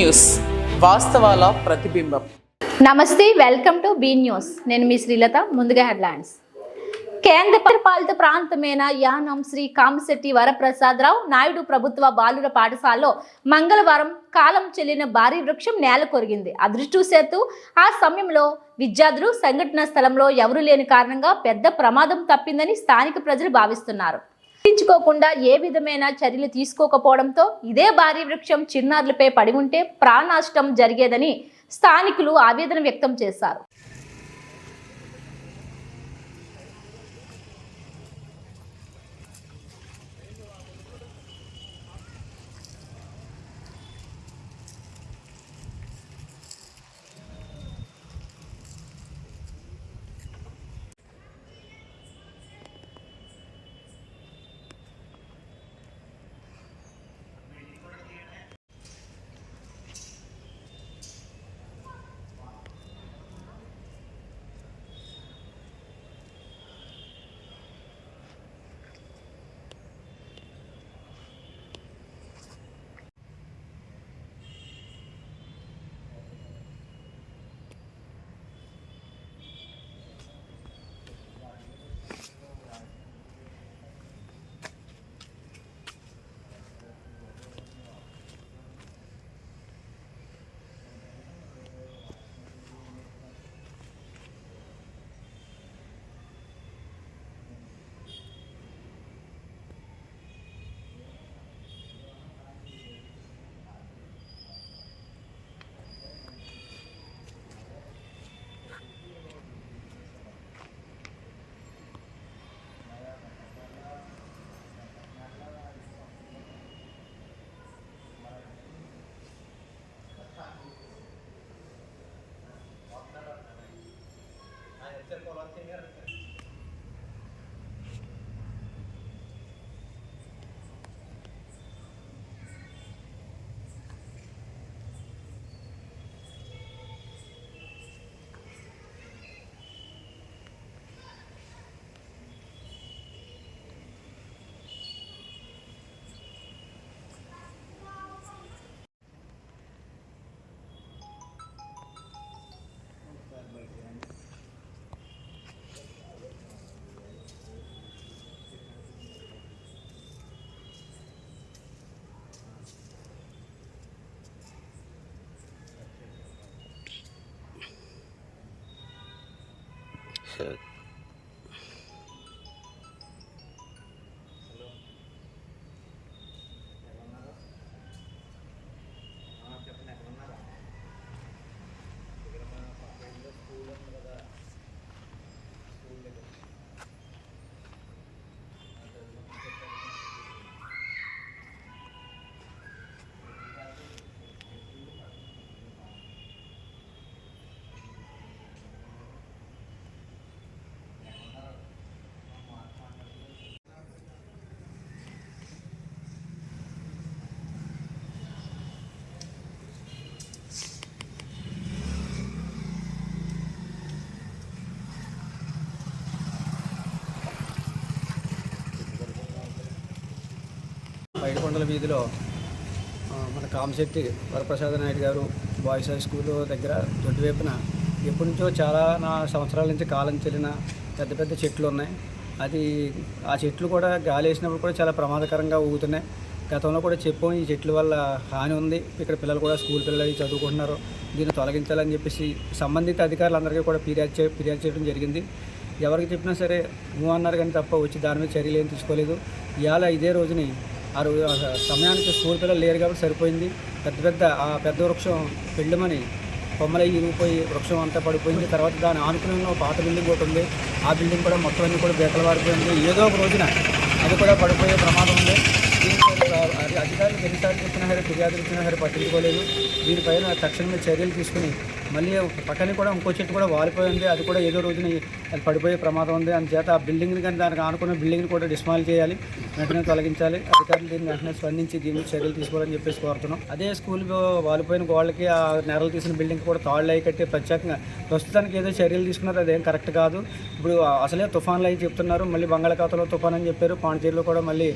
News, వాస్తవాల ప్రతిబింబం. నమస్తే, welcome to be news. నేను మీ శ్రీలత. ముందుగా హెడ్లైన్స్. కేంద్ర పాలిత ప్రాంతమైన యానం శ్రీ కామిశెట్టి వరప్రసాదరావు నాయుడు ప్రభుత్వ బాలుర పాఠశాలలో మంగళవారం కాలం చెల్లిన భారీ వృక్షం నేల కొరిగింది. అదృష్టవశాత్తు ఆ సమయంలో విద్యార్థులు సంఘటన స్థలంలో ఎవరూ లేని కారణంగా పెద్ద ప్రమాదం తప్పిందని స్థానిక ప్రజలు భావిస్తున్నారు. పట్టించుకోకుండా ఏ విధమైన చర్యలు తీసుకోకపోవడంతో ఇదే భారీ వృక్షం చిన్నారులపై పడి ఉంటే ప్రాణనష్టం జరిగేదని స్థానికులు ఆవేదన వ్యక్తం చేశారు. Sure. బయటకొండల వీధిలో మన కామిశెట్టి వరప్రసాద నాయుడు గారు బాయ్స్ హై స్కూల్ దగ్గర దొడ్డి వైపున ఎప్పటి నుంచో చాలా సంవత్సరాల నుంచి కాలం చెల్లిన పెద్ద పెద్ద చెట్లు ఉన్నాయి. అది ఆ చెట్లు కూడా గాలి వేసినప్పుడు కూడా చాలా ప్రమాదకరంగా ఊగుతున్నాయి. గతంలో కూడా చెప్పాం, ఈ చెట్ల వల్ల హాని ఉంది, ఇక్కడ పిల్లలు కూడా స్కూల్ పిల్లలు అవి చదువుకుంటున్నారు, దీన్ని తొలగించాలని చెప్పేసి సంబంధిత అధికారులందరికీ కూడా ఫిర్యాదు చేయడం జరిగింది. ఎవరికి చెప్పినా సరే నువ్వు అన్నారు కానీ తప్ప వచ్చి దాని మీద చర్యలు ఏం తీసుకోలేదు. ఇవాళ ఇదే రోజుని ఆ సమయానికి స్కూల్ పిల్లలు లేరు కాబట్టి సరిపోయింది. ఆ పెద్ద వృక్షం పెళ్ళమని కొమ్మలు ఇరిగిపోయి వృక్షం అంతా పడిపోయింది. తర్వాత దాని ఆనుకుని ఉన్న పాత బిల్డింగ్ ఒకటి ఉంది, ఆ బిల్డింగ్ కూడా మొత్తం అన్నీ కూడా బేకలు వారిపోయింది. ఏదో ఒక రోజున అది కూడా పడిపోయే ప్రమాదం ఉంది. అధికారులు ఎన్నిసార్లు చెప్పినా సరే, ఫిర్యాదులు ఇచ్చినా సరే పట్టించుకోలేదు. దీనిపైన తక్షణమే చర్యలు తీసుకుని మళ్ళీ పక్కన కూడా ఇంకో చెట్టు కూడా వాలిపోయింది. అది కూడా ఏదో రోజున అది పడిపోయే ప్రమాదం ఉంది. అందుచేత ఆ బిల్డింగ్ని కానీ దానికి ఆనుకున్న బిల్డింగ్ని కూడా డిస్మాల్ చేయాలి, వెంటనే తొలగించాలి. అధికారులు దీన్ని వెంటనే స్పందించి దీన్ని చర్యలు తీసుకోవాలని చెప్పేసి కోరుతున్నాం. అదే స్కూల్ వాలిపోయిన గోళ్ళకి ఆ నెరలు తీసిన బిల్డింగ్ కూడా తాళ్ళు అయి కట్టి ప్రత్యేకంగా ప్రస్తుతానికి ఏదో చర్యలు తీసుకున్నారు, అదేం కరెక్ట్ కాదు. ఇప్పుడు అసలే తుఫాన్లు అయి చెప్తున్నారు, మళ్ళీ బంగాళాఖాతంలో తుఫాన్ అని చెప్పారు. పాండిచేరిలో కూడా మళ్ళీ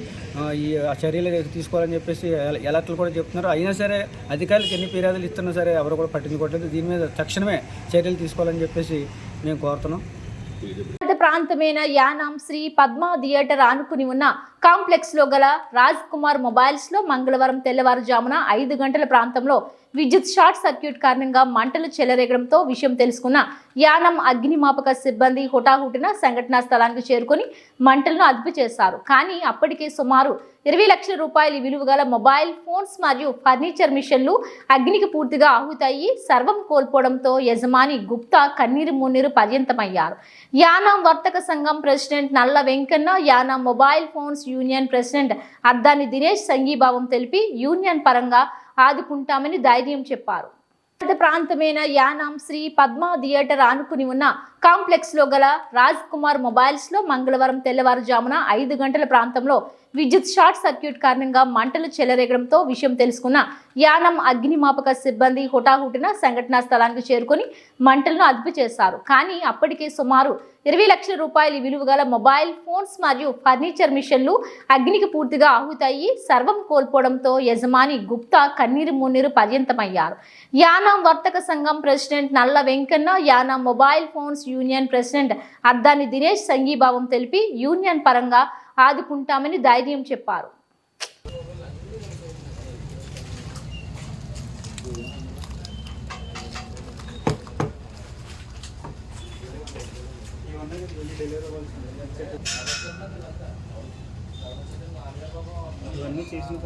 ఈ చర్యలు తీసుకోవాలని చెప్పేసి ఎలర్ట్లు కూడా చెప్తున్నారు. అయినా సరే అధికారులకు ఎన్ని ఫిర్యాదులు ఇస్తున్నా సరే ఎవరు కూడా పట్టించుకోవట్లేదు. దీని మీద తక్షణమే చర్యలు తీసుకోవాలని చెప్పేసి మేము కోరుతున్నాం. ప్రాంతమైన యానాం శ్రీ పద్మ థియేటర్ ఆనుకుని ఉన్న కాంప్లెక్స్ లో గల రాజ్ కుమార్ మొబైల్స్ లో మంగళవారం తెల్లవారుజామున 5 గంటల ప్రాంతంలో విద్యుత్ షార్ట్ సర్క్యూట్ కారణంగా మంటలు చెలరేగడంతో విషయం తెలుసుకున్న యానం అగ్నిమాపక సిబ్బంది హుటాహుటిన సంఘటనా స్థలానికి చేరుకొని మంటలను అదుపు చేశారు. కానీ అప్పటికే సుమారు 20 లక్షల రూపాయల విలువ గల మొబైల్ ఫోన్స్ మరియు ఫర్నిచర్ మిషన్లు అగ్నికి పూర్తిగా ఆహుతయ్యి సర్వం కోల్పోవడంతో యజమాని గుప్తా కన్నీరు మున్నీరు పర్యంతమయ్యారు. యానాం వర్తక సంఘం president Nalla Venkanna, Yanam mobile phones union president Addani Dinesh సంఘీభావం తెలిపి యూనియన్ పరంగా ఆదుకుంటామని ధైర్యం చెప్పారు. ప్రాంతమైన యానాం శ్రీ పద్మ థియేటర్ ఆనుకుని ఉన్న కాంప్లెక్స్ లో గల రాజ్ కుమార్ మొబైల్స్ లో మంగళవారం తెల్లవారుజామున 5 గంటల ప్రాంతంలో విద్యుత్ షార్ట్ సర్క్యూట్ కారణంగా మంటలు చెలరేగడంతో విషయం తెలుసుకున్న యానం అగ్నిమాపక సిబ్బంది హుటాహుటిన సంఘటనా స్థలానికి చేరుకొని మంటలను అదుపు చేశారు. కానీ అప్పటికే సుమారు 20 లక్షల రూపాయల విలువ గల మొబైల్ ఫోన్స్ మరియు ఫర్నిచర్ మిషన్లు అగ్నికి పూర్తిగా ఆహుతయ్యి సర్వం కోల్పోవడంతో యజమాని గుప్తా కన్నీరు మున్నీరు పర్యంతమయ్యారు. యానాం వర్తక సంఘం president Nalla Venkanna, Yanam mobile phones union president Addani Dinesh సంఘీభావం తెలిపి యూనియన్ పరంగా ఆదుకుంటామని ధైర్యం చెప్పారు. ఇవన్నీ చేసిన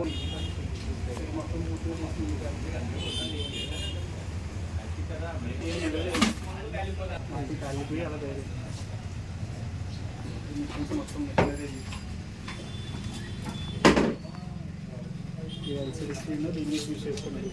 మొత్తం దీన్ని యూజ్ చేసుకున్నాడు.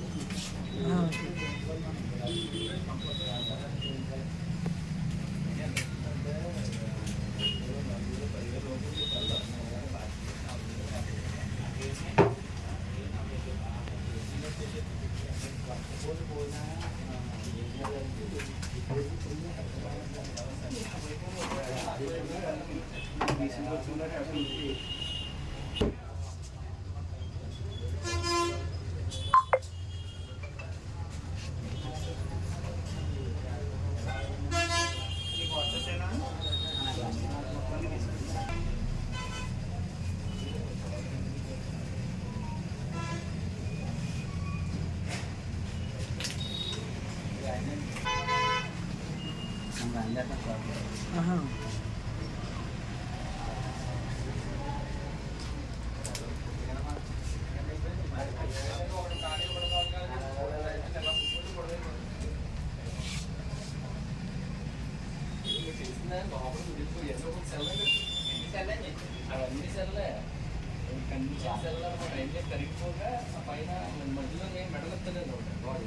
కరిగిపోగా పైన మధ్యలో మెడలెత్తలేదు బాడీ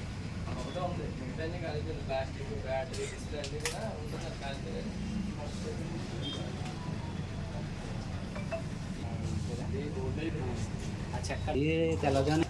ఒకటే ఉంది. మిగతా కాలేదు, ప్లాస్టిక్ బ్యాటరీ డిస్ప్లే అన్నీ కూడా ఉంటుంది కాలేదు. ఆ చెక్క తెల్లగానే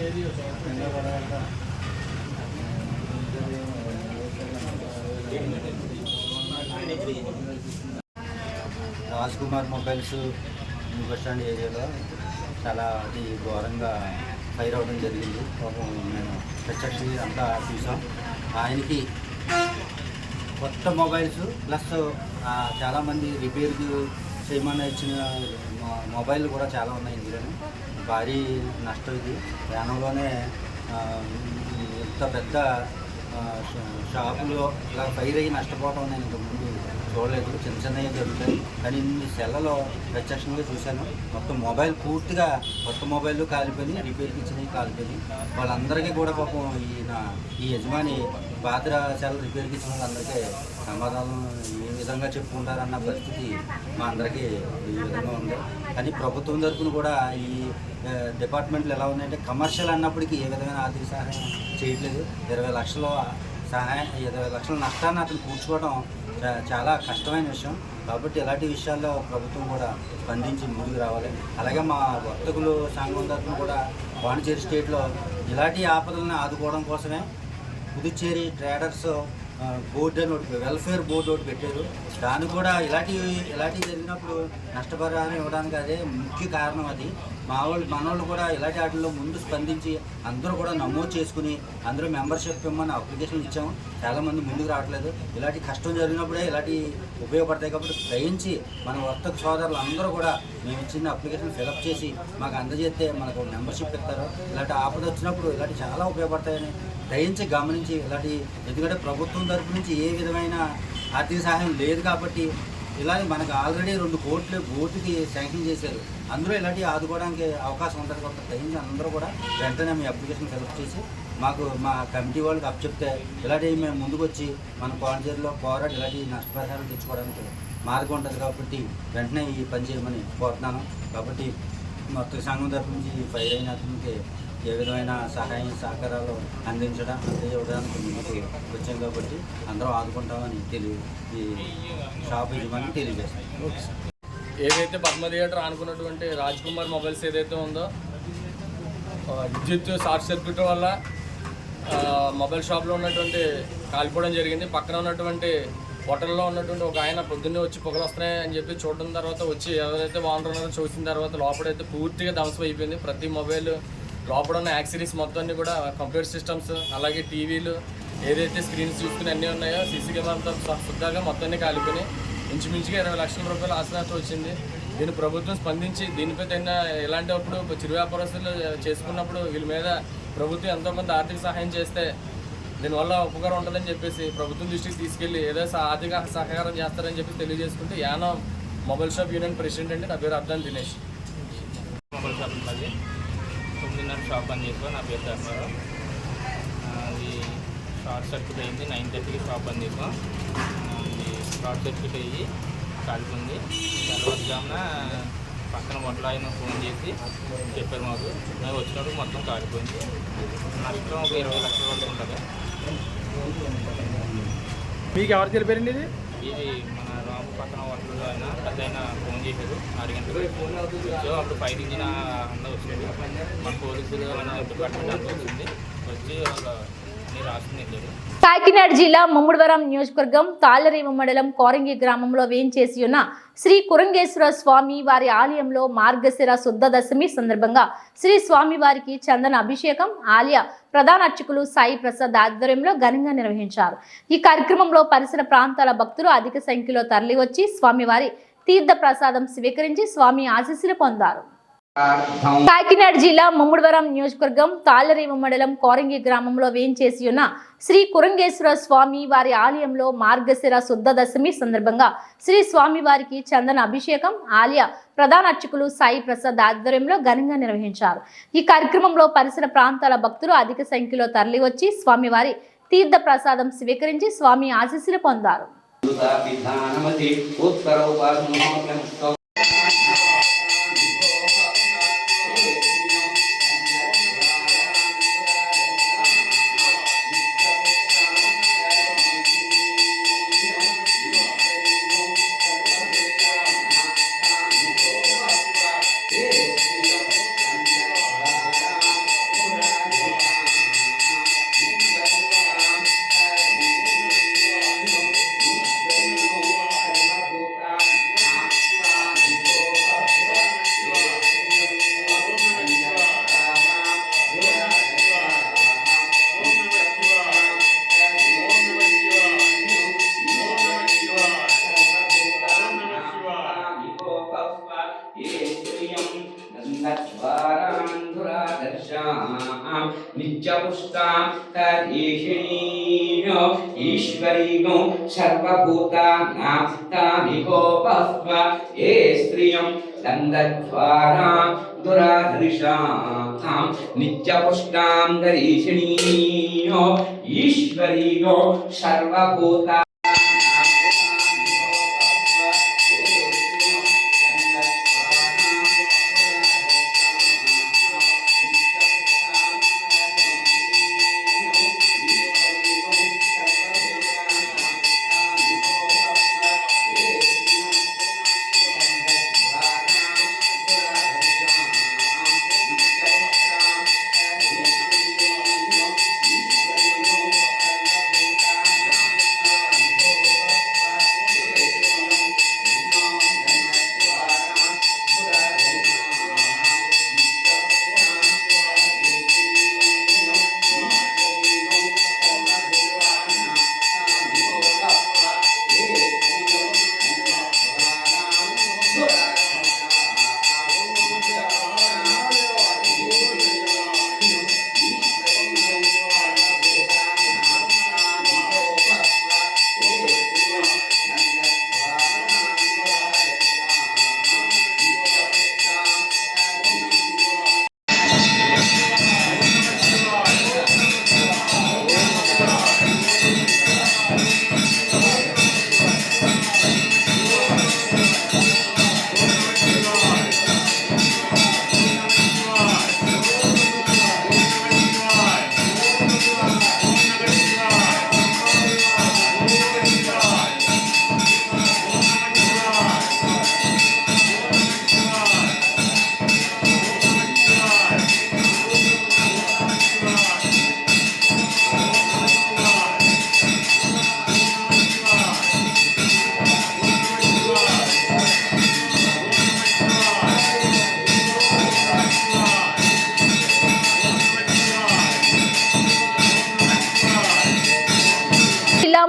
ఏది Raj Kumar mobiles new bus stand ఏరియాలో చాలా అది ఘోరంగా ఫైర్ అవ్వడం జరిగింది. పాపం మేము ప్రత్యక్ష అంతా చూసాం. ఆయనకి కొత్త మొబైల్స్ ప్లస్ చాలామంది రిపేర్కి చేయమని ఇచ్చిన మొబైల్ కూడా చాలా ఉన్నాయి. ఇందులోనే భారీ నష్టం ఇది. యానంలోనే ఇంత పెద్ద షాపులో ఇలా ఫైర్ అయ్యి నష్టపోవడం నేను ఇంతకుముందు చూడలేదు. చిన్న చిన్నవి జరుగుతాయి, కానీ ఇన్ని సెల్లలో ప్రత్యక్షంగా చూశాను. మొత్తం మొబైల్ పూర్తిగా కొత్త మొబైల్ కాలిపోయి, రిపేర్కి ఇచ్చినవి కాలిపోయి, వాళ్ళందరికీ కూడా పాపం ఈ యజమాని పాత సెల్ రిపేర్కి ఇచ్చిన వాళ్ళందరికీ సమాధానం ఏ విధంగా చెప్పుకుంటారన్న పరిస్థితి మా అందరికీ ఈ విధంగా ఉంది. కానీ ప్రభుత్వం తరఫున కూడా ఈ డిపార్ట్మెంట్లు ఎలా ఉన్నాయంటే, కమర్షియల్ అన్నప్పటికీ ఏ విధమైన ఆర్థిక సహాయం చేయట్లేదు. 20 లక్షల సహాయం, 20 లక్షల నష్టాన్ని అతను కూర్చుకోవడం చాలా కష్టమైన విషయం. కాబట్టి ఇలాంటి విషయాల్లో ప్రభుత్వం కూడా స్పందించి ముందుకు రావాలి. అలాగే మా వర్తకులు సంఘం తరఫున కూడా పాండిచేరి స్టేట్లో ఇలాంటి ఆపదలను ఆదుకోవడం కోసమే పుదుచ్చేరి ట్రేడర్స్ బోర్డు అని ఒకటి, వెల్ఫేర్ బోర్డు ఒకటి పెట్టారు. దాన్ని కూడా ఇలాంటివి జరిగినప్పుడు నష్టపరిహారం ఇవ్వడానికి అదే ముఖ్య కారణం. అది మనోళ్ళు కూడా ఇలాంటి వాటిల్లో ముందు స్పందించి అందరూ కూడా నమోదు చేసుకుని అందరూ మెంబర్షిప్ ఇవ్వమని అప్లికేషన్ ఇచ్చాము. చాలామంది ముందుకు రావట్లేదు. ఇలాంటి కష్టం జరిగినప్పుడే ఇలాంటి ఉపయోగపడతాయి. కాబట్టి దయించి మన వర్తక సోదరులు అందరూ కూడా మేము ఇచ్చిన అప్లికేషన్ ఫిలప్ చేసి మాకు అందజేస్తే మనకు మెంబర్షిప్ ఇస్తారు. ఇలాంటి ఆపద వచ్చినప్పుడు ఇలాంటి చాలా ఉపయోగపడతాయని దయించి గమనించి ఇలాంటి, ఎందుకంటే ప్రభుత్వం తరపు నుంచి ఏ విధమైన ఆర్థిక సహాయం లేదు కాబట్టి ఇలాగే మనకు ఆల్రెడీ 2 కోట్లు బోర్డుకి శాంక్షన్ చేశారు. అందరూ ఇలాంటివి ఆదుకోవడానికి అవకాశం ఉంటుంది కాబట్టి దయించి అందరూ కూడా వెంటనే మీ అప్లికేషన్ ఫిలప్ చేసి మాకు మా కమిటీ వాళ్ళకి అప్పచెప్తే ఇలాంటివి మేము ముందుకు వచ్చి మన పాండిచేరిలో పోరాడి ఇలాంటి నష్టపరిహారం తెచ్చుకోవడానికి మార్గం ఉంటుంది. కాబట్టి వెంటనే ఈ పని చేయమని కోరుతున్నాను. కాబట్టి మొత్తం సంఘం తరపు నుంచి ఫైర్ అయిన అతనికి ఏ విధమైన సహకారాలు అందించడానికి ముందుకు వచ్చాం. కాబట్టి అందరం ఆదుకుంటామని ఈ షాప్ యజమాని తెలియజేస్తాం. ఏదైతే పద్మ థియేటర్ అనుకున్నటువంటి రాజ్ కుమార్ మొబైల్స్ ఏదైతే ఉందో, విద్యుత్ షార్ట్ సర్క్యూట్ వల్ల మొబైల్ షాప్లో ఉన్నటువంటి కాలిపోవడం జరిగింది. పక్కన ఉన్నటువంటి హోటల్లో ఉన్నటువంటి ఒక ఆయన పొద్దున్నే వచ్చి పొగలు వస్తున్నాయి అని చెప్పి చూడడం తర్వాత వచ్చి ఎవరైతే ఓనర్ ఉన్నారో చూసిన తర్వాత లోపలైతే పూర్తిగా ధ్వంసం అయిపోయింది. ప్రతి మొబైల్ లోపల ఉన్న యాక్సరీస్ మొత్తాన్ని కూడా, కంప్యూటర్ సిస్టమ్స్, అలాగే టీవీలు, ఏదైతే స్క్రీన్స్ చూసుకుని అన్నీ ఉన్నాయో సీసీ కెమెరాలతో శుద్ధాగా మొత్తాన్ని కాలిపోయి ఇంచుమించుగా 20 లక్షల రూపాయల ఆసనాతో వచ్చింది. దీన్ని ప్రభుత్వం స్పందించి దీనిపై తగిన ఇలాంటప్పుడు చిరు వ్యాపారస్తులు చేసుకున్నప్పుడు వీళ్ళ మీద ప్రభుత్వం ఎంతో కొంత ఆర్థిక సహాయం చేస్తే దీనివల్ల ఉపకారం ఉంటుందని చెప్పేసి ప్రభుత్వం దృష్టికి తీసుకెళ్ళి ఏదో ఆర్థిక సహకారం చేస్తారని చెప్పి తెలియజేసుకుంటూ Yanam mobile shop union president అండి. నా పేరు అర్ధన్ దినేష్. మొబైల్ షాప్ ఉన్నది 9:30 షాప్ పని చేసుకో. నా పేరు ధర్మారావు. అది షార్ట్ సర్క్యూట్ అయింది. 9:30కి షాప్ పని చేసుకో. అది షార్ట్ సర్క్యూట్ అయ్యి కాలిపోయింది. తెల్లవారుజామున పక్కన వంటలు ఆయన ఫోన్ చేసి చెప్పారు మాకు. మేము వచ్చినప్పుడు మొత్తం కాలిపోయింది. నష్టం ఒక 20 లక్షల వరకు ఉంటుంది. మీకు ఎవరు తెలిపారండి ఇది? ఇది మన రాము పక్కన వంటలు ఆయన పెద్ద ఫోన్ చేశారు 6 గంటలకు. అప్పుడు ఫైర్ ఇంజిన్ అందరూ వచ్చాడు. మన పోలీసులు డిపార్ట్మెంట్ అంతా వచ్చింది. వచ్చి అన్ని రాసుకుని వెళ్ళారు. కాకినాడ జిల్లా ముమ్మడివరం నియోజకవర్గం తాళ్లరేవు మండలం కోరంగి గ్రామంలో వేంచేసి ఉన్న శ్రీ కురంగేశ్వర స్వామి వారి ఆలయంలో మార్గశిర శుద్ధ దశమి సందర్భంగా శ్రీ స్వామి వారికి చందన అభిషేకం ఆలయ ప్రధాన అర్చకులు సాయి ప్రసాద్ ఆధ్వర్యంలో ఘనంగా నిర్వహించారు. ఈ కార్యక్రమంలో పరిసర ప్రాంతాల భక్తులు అధిక సంఖ్యలో తరలివచ్చి స్వామివారి తీర్థ ప్రసాదం స్వీకరించి స్వామి ఆశీస్సులు పొందారు. కాకినాడ జిల్లా ముమ్మడివరం నియోజకవర్గం తాళ్లరేవు మండలం కోరంగి గ్రామంలో వేంచేసి ఉన్న శ్రీ కురంగేశ్వర స్వామి వారి ఆలయంలో మార్గశిర శుద్ధ దశమి సందర్భంగా శ్రీ స్వామి వారికి చందన అభిషేకం ఆలయ ప్రధాన అర్చకులు సాయి ప్రసాద్ ఆధ్వర్యంలో ఘనంగా నిర్వహించారు. ఈ కార్యక్రమంలో పరిసర ప్రాంతాల భక్తులు అధిక సంఖ్యలో తరలివచ్చి స్వామివారి తీర్థ ప్రసాదం స్వీకరించి స్వామి ఆశీస్సులు పొందారు. నందద్వారాంధురాదర్శాం నిత్యపుష్టాం తరీషిణీయో ఈశ్వరీగో సర్వభూతానాం తామికోపస్వ ఏ స్త్రియం నందద్వారాం దురాదర్శాం నిత్యపుష్టాం తరీషిణీయో ఈశ్వరీగో సర్వభూతా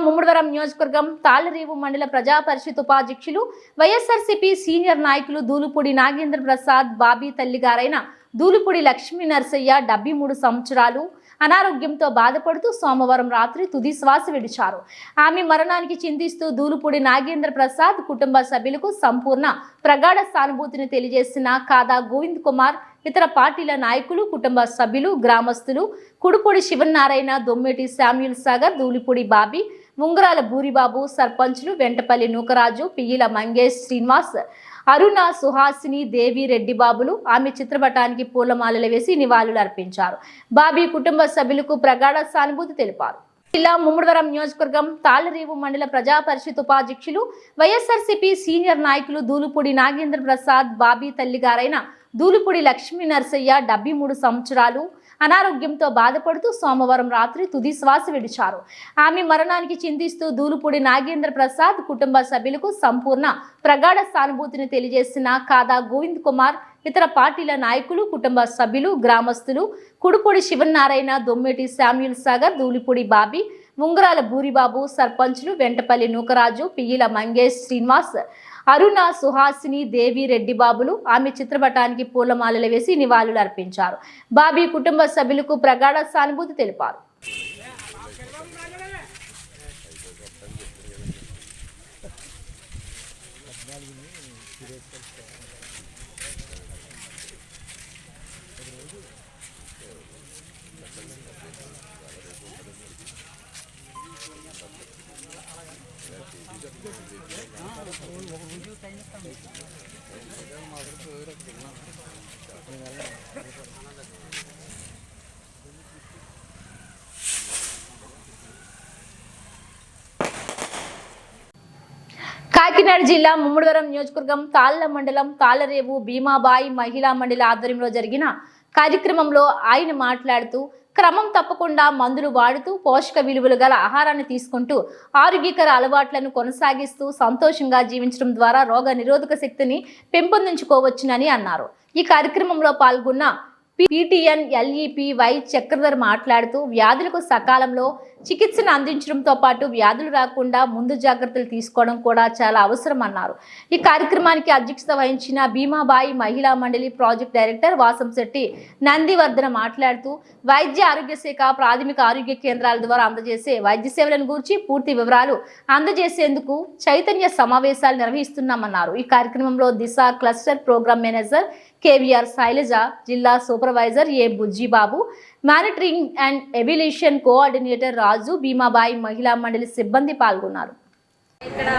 ముమ్మడివరం నియోజకవర్గం తాళ్లరేవు మండల ప్రజా పరిషత్ ఉపాధ్యక్షులు వైఎస్ఆర్సీపీ సీనియర్ నాయకులు దూలుపూడి నాగేంద్ర ప్రసాద్ బాబీ తల్లిగారైన దూలుపూడి లక్ష్మీ నరసయ్య 73 సంవత్సరాలు అనారోగ్యంతో బాధపడుతూ సోమవారం రాత్రి తుది శ్వాస విడిచారు. ఆమె మరణానికి చింతిస్తూ దూలుపూడి నాగేంద్ర ప్రసాద్ కుటుంబ సభ్యులకు సంపూర్ణ ప్రగాఢ సానుభూతిని తెలియజేసిన కాదా గోవింద్ కుమార్, ఇతర పార్టీల నాయకులు, కుటుంబ సభ్యులు, గ్రామస్తులు, కుడుపూడి శివనారాయణ, దొమ్మేటి శామ్యూల్ సాగర్, దూలిపూడి బాబీ, ముంగరాల బూరిబాబు, సర్పంచులు వెంటపల్లి నూకరాజు, పియ్యిల మంగేష్ శ్రీనివాస్, అరుణ, సుహాసిని, దేవి, రెడ్డి బాబులు ఆమె చిత్రపటానికి పూలమాలలు వేసి నివాళులు అర్పించారు. బాబీ కుటుంబ సభ్యులకు ప్రగాఢ సానుభూతి తెలిపారు. జిల్లా ముమ్మడివరం నియోజకవర్గం తాళ్లరేవు మండల ప్రజా పరిషత్ ఉపాధ్యక్షులు వైఎస్ఆర్సీపీ సీనియర్ నాయకులు దూలుపూడి నాగేంద్ర ప్రసాద్ బాబీ తల్లిగారైన దూలుపూడి లక్ష్మీ నరసయ్య 73 సంవత్సరాలు అనారోగ్యంతో బాధపడుతూ సోమవారం రాత్రి తుది శ్వాస విడిచారు. ఆమె మరణానికి చింతిస్తూ దూలుపూడి నాగేంద్ర ప్రసాద్ కుటుంబ సభ్యులకు సంపూర్ణ ప్రగాఢ సానుభూతిని తెలియజేసిన కాదా గోవింద్ కుమార్, ఇతర పార్టీల నాయకులు, కుటుంబ సభ్యులు, గ్రామస్తులు, కుడుపూడి శివనారాయణ, దొమ్మేటి శామ్యూల్ సాగర్, దూలిపూడి బాబీ, ముంగరాల బూరిబాబు, సర్పంచులు వెంటపల్లి నూకరాజు, పియ్యిల మంగేష్ శ్రీనివాస్, అరుణ, సుహాసిని, దేవి, రెడ్డి బాబులు ఆమె చిత్రపటానికి పూలమాలలు వేసి నివాళులు అర్పించారు. బాబీ కుటుంబ సభ్యులకు ప్రగాఢ సానుభూతి తెలిపారు. కాకినాడ జిల్లా ముమ్మడివరం నియోజకవర్గం తాళ్ల మండలం తాళ్లరేవు భీమాబాయి మహిళా మండలి ఆధ్వర్యంలో జరిగిన కార్యక్రమంలో ఆయన మాట్లాడుతూ క్రమం తప్పకుండా మందులు వాడుతూ పోషక విలువలు గల ఆహారాన్ని తీసుకుంటూ ఆరోగ్యకర అలవాట్లను కొనసాగిస్తూ సంతోషంగా జీవించడం ద్వారా రోగ నిరోధక శక్తిని పెంపొందించుకోవచ్చునని అన్నారు. ఈ కార్యక్రమంలో పాల్గొన్న పీటీఎన్ ఎల్ఈపీ వై చక్రధర్ మాట్లాడుతూ వ్యాధులకు సకాలంలో చికిత్సను అందించడంతో పాటు వ్యాధులు రాకుండా ముందు జాగ్రత్తలు తీసుకోవడం కూడా చాలా అవసరం అన్నారు. ఈ కార్యక్రమానికి అధ్యక్షత వహించిన భీమాబాయి మహిళా మండలి ప్రాజెక్ట్ డైరెక్టర్ వాసంశెట్టి నందివర్ధన మాట్లాడుతూ వైద్య ఆరోగ్య శాఖ ప్రాథమిక ఆరోగ్య కేంద్రాల ద్వారా అందజేసే వైద్య సేవలను గురించి పూర్తి వివరాలు అందజేసేందుకు చైతన్య సమావేశాలు నిర్వహిస్తున్నామన్నారు. ఈ కార్యక్రమంలో Disha cluster programme manager KVR Sailaja, జిల్లా supervisor A Bujjibabu, monitoring and evaluation coordinator Raju, Bheemabai మహిళా మండలి సిబ్బంది పాల్గొన్నారు. ఇక్కడ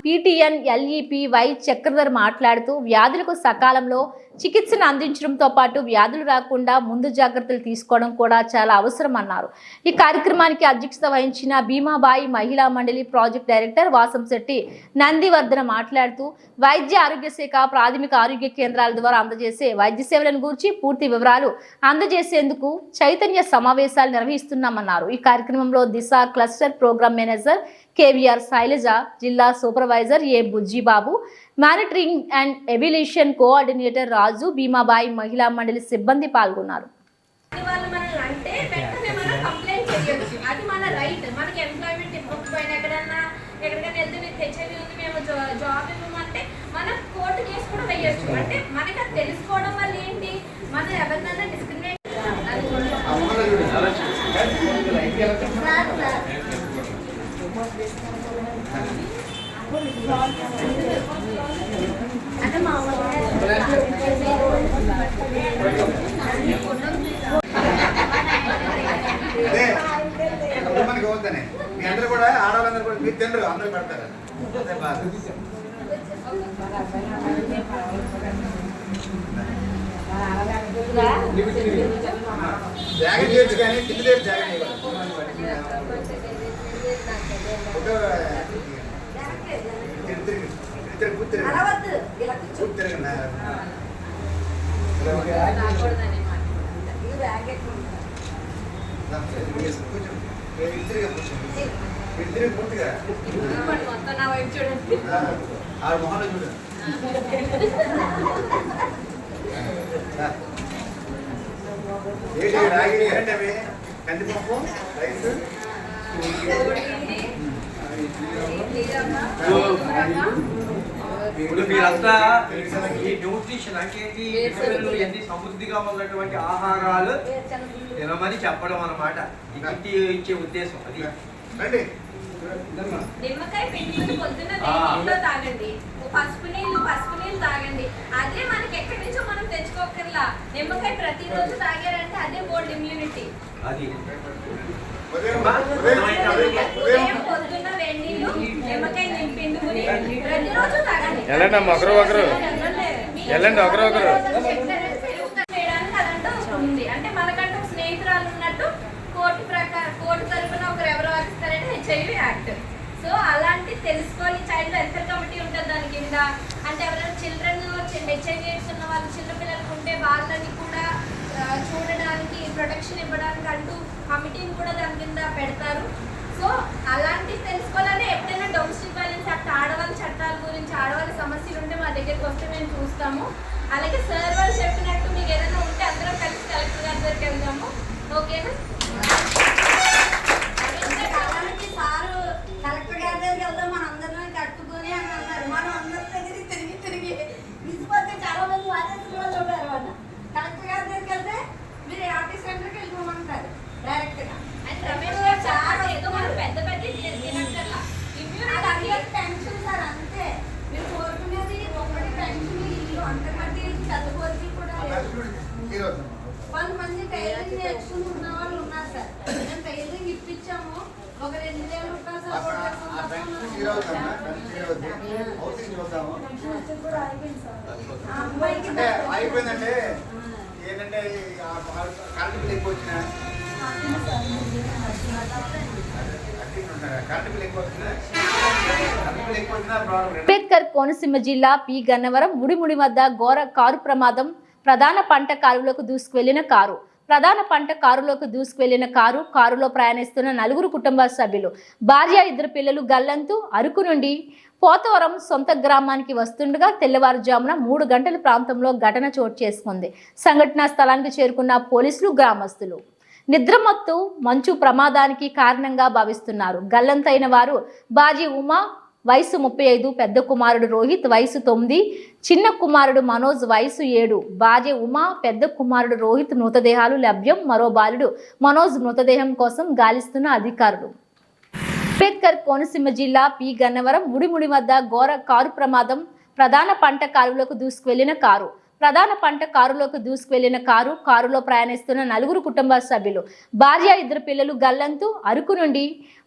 పీటీఎన్ ఎల్ఈపి వై చక్రధర్ మాట్లాడుతూ వ్యాధులకు సకాలంలో చికిత్సను అందించడంతో పాటు వ్యాధులు రాకుండా ముందు జాగ్రత్తలు తీసుకోవడం కూడా చాలా అవసరం అన్నారు. ఈ కార్యక్రమానికి అధ్యక్షత వహించిన భీమాబాయి మహిళా మండలి ప్రాజెక్ట్ డైరెక్టర్ వాసంశెట్టి నందివర్ధన మాట్లాడుతూ వైద్య ఆరోగ్య శాఖ ప్రాథమిక ఆరోగ్య కేంద్రాల ద్వారా అందజేసే వైద్య సేవలను గురించి పూర్తి వివరాలు అందజేసేందుకు చైతన్య సమావేశాలు నిర్వహిస్తున్నామన్నారు. ఈ కార్యక్రమంలో Disha cluster programme manager KVR Sailaja, జిల్లా supervisor A Bujjibabu, monitoring and evaluation coordinator Raju, Bheemabai మహిళా మండలి సిబ్బంది పాల్గొన్నారు. వాళ్ళు మనల్ని అంటే వెంటనే మనం కంప్లైంట్ చేయొచ్చు. అది మన రైట్. మనకి ఎంప్లాయ్మెంట్ ఇవ్వకపోయినా ఎక్కడికైనా వెళ్తే మీకు హెచ్ఐవి ఉంది, మేము జాబ్ ఇవ్వమంటే మనం కోర్టు కేసు కూడా వేయొచ్చు. అంటే మనకి అది తెలుసుకోవడం వల్ల ఏంటి, మనం ఎవరినైనా డిస్క్రిమినేట్ అంటే మా మనకి వద్దనే మీ అందరూ కూడా ఆడవాళ్ళందరూ కూడా మీరు తినరు, అందరూ పెడతారు. జాగ్రత్త చేయొచ్చు కానీ కింద దగ్గర జాగ్రత్త పూర్తిగా ఆరు మొహంలో చూడండి. రాగి ఏంటి అవి కందిపప్పు రైస్ ఇప్పుడు మీరంతా ఈ న్యూట్రిషన్ అంటే ఎన్ని సమృద్ధిగా ఉన్నటువంటి ఆహారాలు తినమని చెప్పడం అన్నమాట. ఇంటి ఇచ్చే ఉద్దేశం అది. నిమ్మకాయ పిండి పొద్దున్న నీళ్ళు తాగండి, పసుపు నీళ్ళు తాగండి. అదే మనకి ఎక్కడి నుంచో మనం తెచ్చుకోకర్లా. నిమ్మకాయ ప్రతిరోజు తాగారంటే అదే బోల్డ్ ఇమ్యూనిటీ. అది ఉదయం పొద్దున్న వేడి నీళ్ళు నిమ్మకాయ పిండుకుని ప్రతిరోజు తాగండి. చేయడానికి అదంటూ ఉంది. అంటే మనకంటూ స్నేహితురాలు ఉన్నట్టు కోర్టు తరఫున ఒకరు ఎవరు వాదిస్తారంటే హెచ్ఐవి యాక్ట్. సో అలాంటి తెలుసుకోవాలి. చైల్డ్ వెల్ఫేర్ కమిటీ ఉంటుంది దాని కింద. అంటే ఎవరైనా చిల్డ్రన్ హెచ్ఐవి ఎయిడ్స్ ఉన్న వాళ్ళు చిన్నపిల్లలకు ఉంటే వాళ్ళని కూడా చూడడానికి, ప్రొటెక్షన్ ఇవ్వడానికి అంటూ కమిటీని కూడా దాని కింద పెడతారు. సో అలాంటివి తెలుసుకోవాలని ఎప్పుడైనా డొమెస్టిక్ వైలెన్స్ యాక్ట్, ఆడవాళ్ళ చట్టాల గురించి, ఆడవాళ్ళ సమస్యలు ఉంటే మా దగ్గరికి వస్తే మేము చూస్తాము. అలాగే సార్ వాళ్ళు చెప్పినట్టు మీకు ఏదైనా ఉంటే అందరం కలిసి కలెక్టర్ గారి దగ్గరికి వెళ్దాము. ఓకేనా? అలాంటి సారు కలెక్టర్ గారి దగ్గరికి వెళ్దాం, మన అందరినీ కట్టుకొని అని అన్నారు. మనం అందరి దగ్గర తిరిగి విసిపోతే చాలా మంది వాచేసిన వాళ్ళు ఉంటారు. అన్న కలెక్టర్ గారి దగ్గరికి వెళ్తే మీరు ఆర్టీసీ సెంటర్కి వెళ్ళిపోమంటారు డైరెక్ట్ గా. అంటే రమేష్ గారు చాలా ఏదో మనం పెద్ద టెన్షన్ సార్, అంతే. మీరు కోరుకునేది ఒకటి టెన్షన్, ఇల్లు అంతకంటే చదువుకోరికి కూడా కొంతమంది టైలరింగ్ నేర్చుకుని ఉన్న వాళ్ళు ఉన్నారు సార్. మేము టైలరింగ్ ఇప్పించాము. ఒక 2000 రూపాయలు అయిపోయిందంటే ఏంటంటే కరెంట్ బిల్ ఎక్కువ వచ్చినా అంబేద్కర్ కోనసీమ జిల్లా పి గన్నవరం ముడిముడి వద్ద ఘోర కారు ప్రమాదం. ప్రధాన పంట కారులోకి దూసుకువెళ్లిన కారులో ప్రయాణిస్తున్న 4 కుటుంబ సభ్యులు, భార్య, 2 పిల్లలు గల్లంతు. అరకు నుండి పోతవరం సొంత గ్రామానికి వస్తుండగా తెల్లవారుజామున 3 గంటల ప్రాంతంలో ఘటన చోటు చేసుకుంది. సంఘటనా స్థలానికి చేరుకున్న పోలీసులు, గ్రామస్తులు నిద్రమత్తు మంచు ప్రమాదానికి కారణంగా భావిస్తున్నారు. గల్లంతైన వారు బాజీ ఉమా వయసు 35, పెద్ద కుమారుడు రోహిత్ వయసు 9, చిన్న కుమారుడు మనోజ్ వయసు 7. బాజే ఉమా, పెద్ద కుమారుడు రోహిత్ మృతదేహాలు లభ్యం. మరో బాలుడు మనోజ్ మృతదేహం కోసం గాలిస్తున్న అధికారులు. అంబేద్కర్ కోనసీమ జిల్లా పి గన్నవరం ముడిముడి వద్ద ఘోర కారు ప్రమాదం. ప్రధాన పంట కారులోకి దూసుకువెళ్లిన కారులో ప్రయాణిస్తున్న 4 కుటుంబ సభ్యులు, భార్య, 2 పిల్లలు గల్లంతు. అరకు నుండి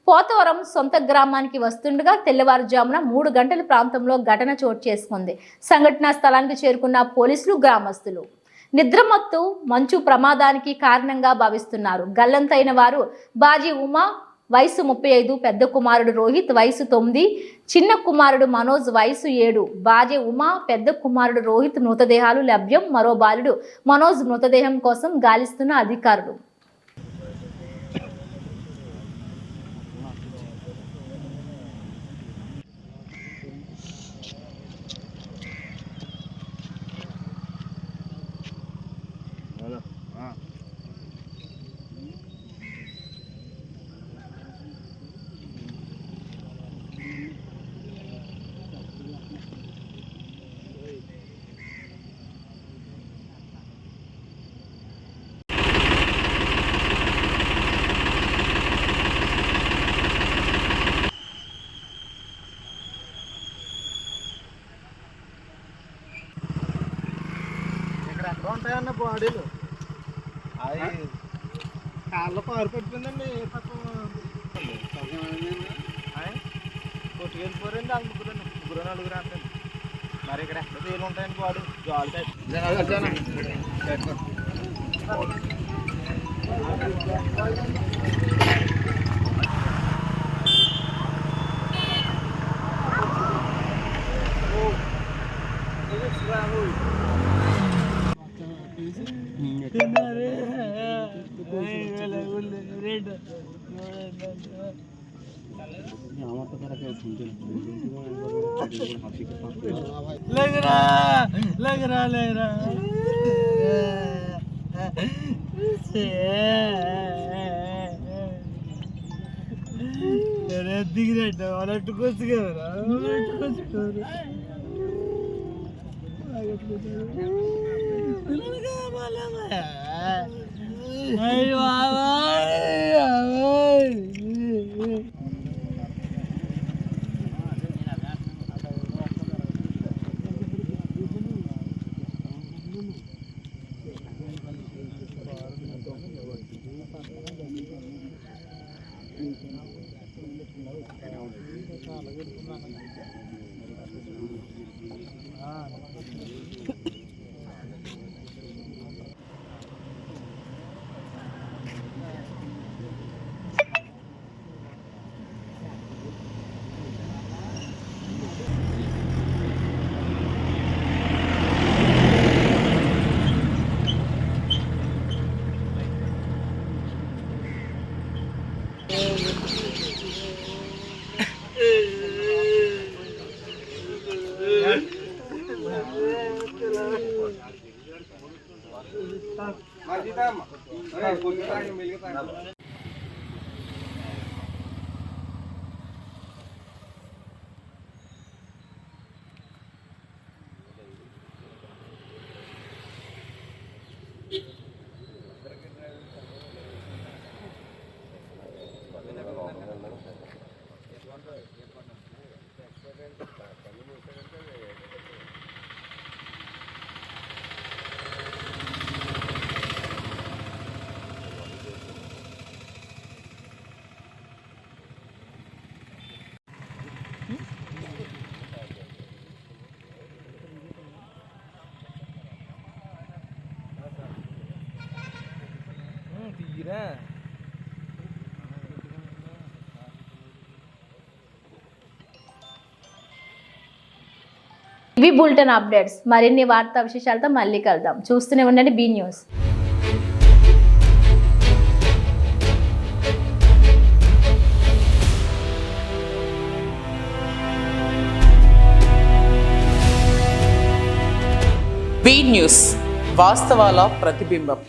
పోతవరం సొంత గ్రామానికి వస్తుండగా తెల్లవారుజామున 3 గంటల ప్రాంతంలో ఘటన చోటు చేసుకుంది. సంఘటనా స్థలానికి చేరుకున్న పోలీసులు, గ్రామస్తులు నిద్రమత్తు మంచు ప్రమాదానికి కారణంగా భావిస్తున్నారు. గల్లంతైన వారు బాజీ ఉమా వయసు 35, పెద్ద కుమారుడు రోహిత్ వయసు 9, చిన్న కుమారుడు మనోజ్ వయసు 7. బాజే ఉమా, పెద్ద కుమారుడు రోహిత్ మృతదేహాలు లభ్యం. మరో బాలుడు మనోజ్ మృతదేహం కోసం గాలిస్తున్న అధికారులు. ఉంటాయన్న బాడీలు అది కాళ్ళ పారు పట్టిపోయిందండి. పక్కన కొట్టుకెళ్ళిపోరండి. వాళ్ళు ముగ్గురు నలుగురు అంటే మరి ఇక్కడ ఎక్కడ తేలు ఉంటాయండి బాడీ జాలి టైప్. దిగినట్టు వాళ్ళట్టుకొచ్చు కదా. ఇవి బులెటిన్ అప్డేట్స్. మరిన్ని వార్తా విశేషాలతో మళ్ళీ కలుద్దాం. చూస్తూనే ఉండండి బీ న్యూస్. బీ న్యూస్, వాస్తవాల ప్రతిబింబం.